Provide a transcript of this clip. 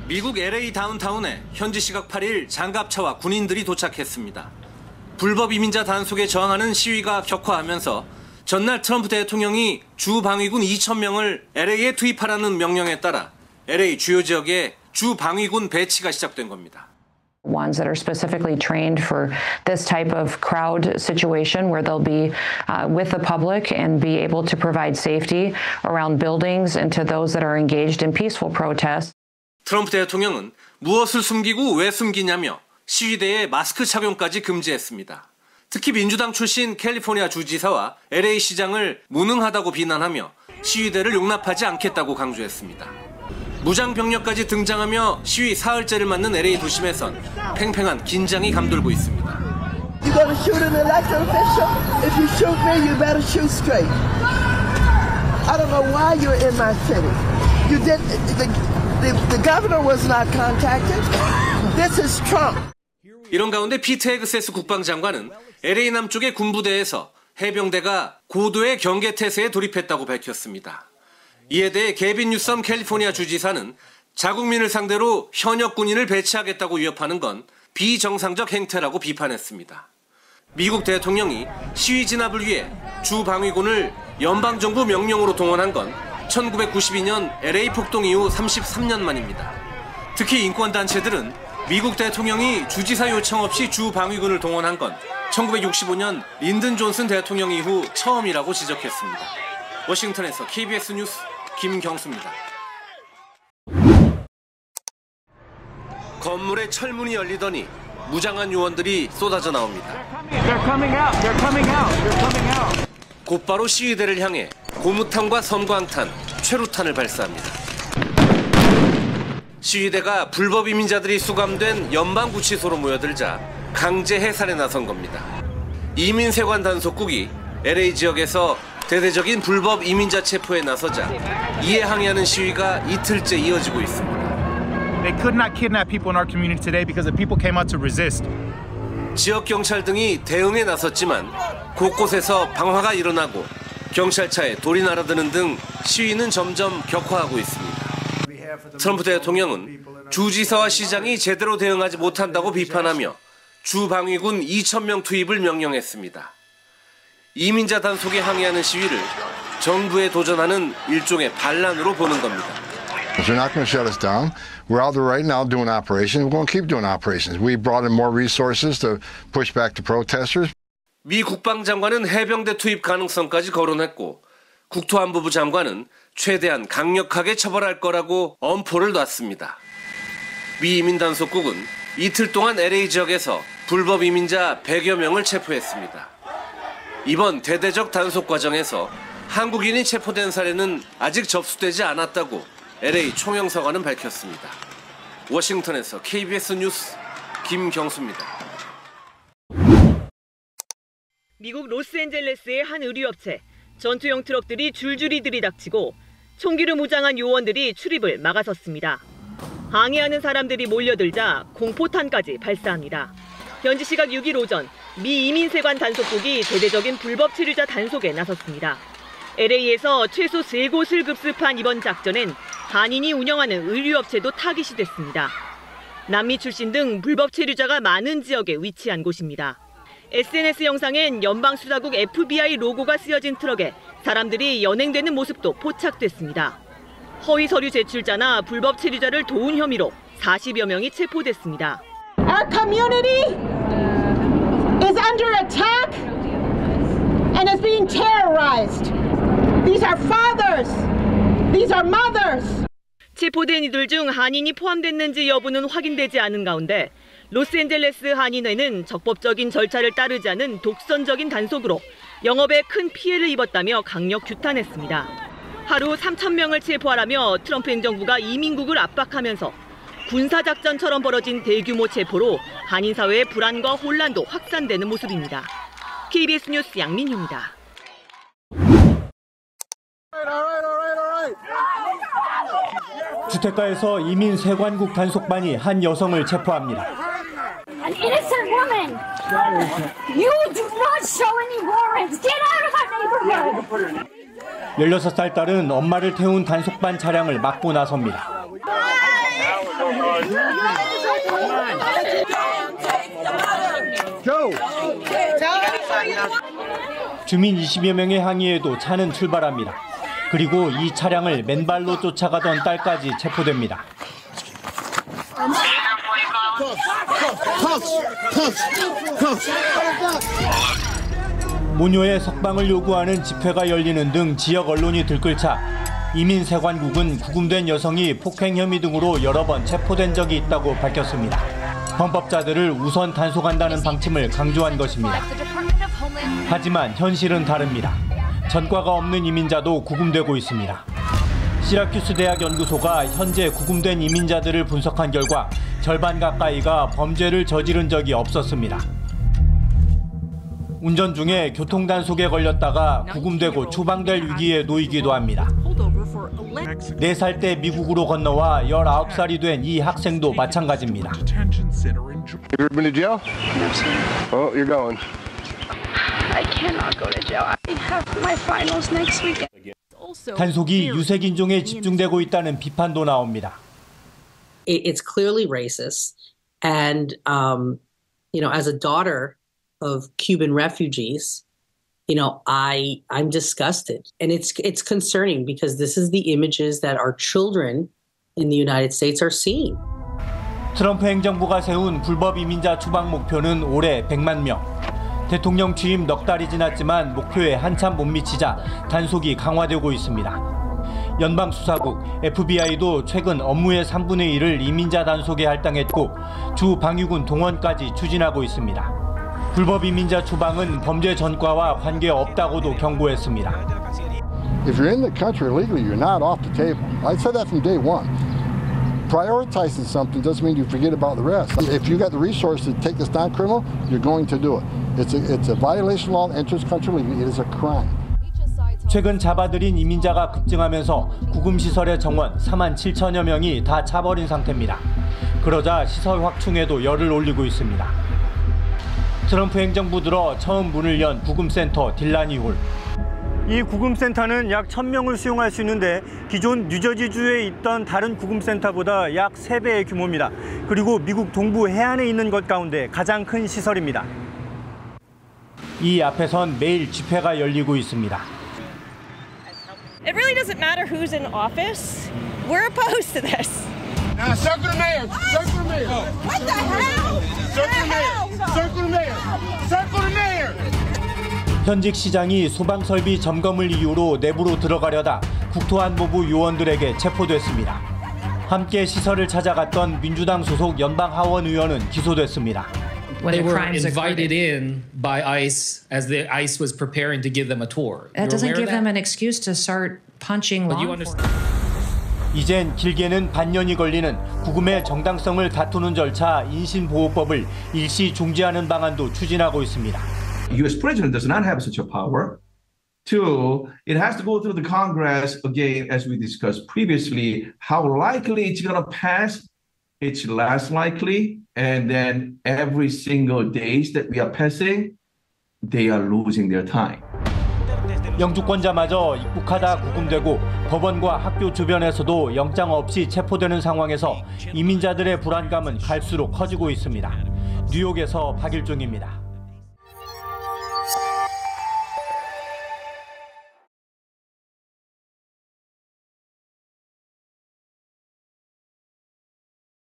미국 LA 다운타운에 현지 시각 8일 장갑차와 군인들이 도착했습니다. 불법 이민자 단속에 저항하는 시위가 격화하면서 전날 트럼프 대통령이 주 방위군 2,000명을 LA에 투입하라는 명령에 따라 LA 주요 지역에 주 방위군 배치가 시작된 겁니다. Ones that are specifically trained for this type of crowd situation where they'll be with the public and be able to provide safety around buildings and to those that are engaged in peaceful protests. 트럼프 대통령은 무엇을 숨기고 왜 숨기냐며 시위대에 마스크 착용까지 금지했습니다. 특히 민주당 출신 캘리포니아 주지사와 LA 시장을 무능하다고 비난하며 시위대를 용납하지 않겠다고 강조했습니다. 무장 병력까지 등장하며 시위 사흘째를 맞는 LA 도심에선 팽팽한 긴장이 감돌고 있습니다. You're gonna shoot an elected official? If you shoot me, you better shoot straight. I don't know why you're in my city. You did the governor was not contacted. This is Trump. 이런 가운데 피트 헤그세스 국방장관은 LA 남쪽의 군부대에서 해병대가 고도의 경계 태세에 돌입했다고 밝혔습니다. 이에 대해 게빈 뉴섬 캘리포니아 주지사는 자국민을 상대로 현역 군인을 배치하겠다고 위협하는 건 비정상적 행태라고 비판했습니다. 미국 대통령이 시위 진압을 위해 주 방위군을 연방정부 명령으로 동원한 건 1992년 LA 폭동 이후 33년 만입니다. 특히 인권단체들은 미국 대통령이 주지사 요청 없이 주 방위군을 동원한 건 1965년 린든 존슨 대통령 이후 처음이라고 지적했습니다. 워싱턴에서 KBS 뉴스 김경수입니다. 건물에 철문이 열리더니 무장한 요원들이 쏟아져 나옵니다. 곧바로 시위대를 향해 고무탄과 섬광탄, 최루탄을 발사합니다. 시위대가 불법 이민자들이 수감된 연방구치소로 모여들자 강제 해산에 나선 겁니다. 이민세관 단속국이 LA 지역에서 대대적인 불법 이민자 체포에 나서자 이에 항의하는 시위가 이틀째 이어지고 있습니다. They could not kidnap people in our community today because the people came out to resist. 지역 경찰 등이 대응에 나섰지만 곳곳에서 방화가 일어나고 경찰차에 돌이 날아드는 등 시위는 점점 격화하고 있습니다. 트럼프 대통령은 주지사와 시장이 제대로 대응하지 못한다고 비판하며 주방위군 2,000명 투입을 명령했습니다. 이민자 단속에 항의하는 시위를 정부에 도전하는 일종의 반란으로 보는 겁니다. They're not going to shut us down. We're out there right now doing operations. We're going to keep doing operations. We brought in more resources to push back the protesters. 미 국방장관은 해병대 투입 가능성까지 거론했고 국토안보부 장관은 최대한 강력하게 처벌할 거라고 엄포를 놨습니다. 미 이민단속국은 이틀 동안 LA 지역에서 불법 이민자 100여 명을 체포했습니다. 이번 대대적 단속 과정에서 한국인이 체포된 사례는 아직 접수되지 않았다고 LA 총영사관은 밝혔습니다. 워싱턴에서 KBS 뉴스 김경수입니다. 미국 로스앤젤레스의 한 의류업체, 전투용 트럭들이 줄줄이 들이닥치고 총기로 무장한 요원들이 출입을 막아섰습니다. 항의하는 사람들이 몰려들자 공포탄까지 발사합니다. 현지 시각 6일 오전 미 이민세관 단속국이 대대적인 불법 체류자 단속에 나섰습니다. LA에서 최소 3곳을 급습한 이번 작전엔 한인이 운영하는 의류업체도 타깃이 됐습니다. 남미 출신 등 불법 체류자가 많은 지역에 위치한 곳입니다. SNS 영상엔 연방수사국 FBI 로고가 쓰여진 트럭에 사람들이 연행되는 모습도 포착됐습니다. 허위 서류 제출자나 불법 체류자를 도운 혐의로 40여 명이 체포됐습니다. Our community is under attack and is being terrorized. These are fathers. These are mothers. 체포된 이들 중 한인이 포함됐는지 여부는 확인되지 않은 가운데 로스앤젤레스 한인회는 적법적인 절차를 따르지 않은 독선적인 단속으로 영업에 큰 피해를 입었다며 강력 규탄했습니다. 하루 3,000명을 체포하라며 트럼프 행정부가 이민국을 압박하면서 군사작전처럼 벌어진 대규모 체포로 한인 사회의 불안과 혼란도 확산되는 모습입니다. KBS 뉴스 양민효입니다. 주택가에서 이민세관국 단속반이 한 여성을 체포합니다. An innocent woman. You do not show any warrants. Get out of our neighborhood. 16살 딸은 엄마를 태운 단속반 차량을 막고 나섭니다. 주민 20여 명의 항의에도 차는 출발합니다. 그리고 이 차량을 맨발로 쫓아가던 딸까지 체포됩니다. 모녀의 석방을 요구하는 집회가 열리는 등 지역 언론이 들끓자 이민세관국은 구금된 여성이 폭행 혐의 등으로 여러 번 체포된 적이 있다고 밝혔습니다. 범법자들을 우선 단속한다는 방침을 강조한 것입니다. 하지만 현실은 다릅니다. 전과가 없는 이민자도 구금되고 있습니다. 시라큐스 대학 연구소가 현재 구금된 이민자들을 분석한 결과 절반 가까이가 범죄를 저지른 적이 없었습니다. 운전 중에 교통단속에 걸렸다가 구금되고 추방될 위기에 놓이기도 합니다. 4살 때 미국으로 건너와 19살이 된 이 학생도 마찬가지입니다. You ever been to jail? Oh, you're going. I cannot go to jail. I have my finals next weekend. 단속이 유색인종에 집중되고 있다는 비판도 나옵니다. It's clearly racist, and as a daughter of Cuban refugees, I'm disgusted, and it's concerning because this is the images that our children in the United States are seeing. 트럼프 행정부가 세운 불법 이민자 추방 목표는 올해 100만 명. 대통령 취임 넉 달이 지났지만 목표에 한참 못 미치자 단속이 강화되고 있습니다. 연방수사국 FBI도 최근 업무의 3분의 1을 이민자 단속에 할당했고 주 방위군 동원까지 추진하고 있습니다. 불법 이민자 추방은 범죄 전과와 관계없다고도 경고했습니다. If you're in the country illegally, you're not off the table. I said that from day one. Prioritizing something doesn't mean you forget about the rest. If you got the resources to take this non-criminal, you're going to do it. It's a violation of law and enters country illegally. It is a crime. 최근 잡아들인 이민자가 급증하면서 구금시설의 정원 4만 7천여 명이 다 차버린 상태입니다. 그러자 시설 확충에도 열을 올리고 있습니다. 트럼프 행정부 들어 처음 문을 연 구금센터 딜라니 홀. 이 구금센터는 약 1,000명을 수용할 수 있는데 기존 뉴저지주에 있던 다른 구금센터보다 약 3배의 규모입니다. 그리고 미국 동부 해안에 있는 것 가운데 가장 큰 시설입니다. 이 앞에선 매일 집회가 열리고 있습니다. It really doesn't matter who's in office. We're opposed to this. Now, circle the mayor. Circle the mayor. What the hell? Circle the mayor. Circle the mayor. Circle the mayor. 현직 시장이 소방설비 점검을 이유로 내부로 들어가려다 국토안보부 요원들에게 체포됐습니다. 함께 시설을 찾아갔던 민주당 소속 연방 하원 의원은 기소됐습니다. They were invited in by ICE as the ICE was preparing to give them a tour. That doesn't give them an excuse to start punching law enforcement. 이젠 길게는 반년이 걸리는 구금의 정당성을 다투는 절차 인신보호법을 일시 중지하는 방안도 추진하고 있습니다. U.S. president does not have such a power. Two, it has to go through the Congress again, as we discussed previously. How likely it's going to pass? It's less likely. And then every single days that we are passing, they are losing their time. 영주권자마저 입국하다 구금되고 법원과 학교 주변에서도 영장 없이 체포되는 상황에서 이민자들의 불안감은 갈수록 커지고 있습니다. 뉴욕에서 박일중입니다.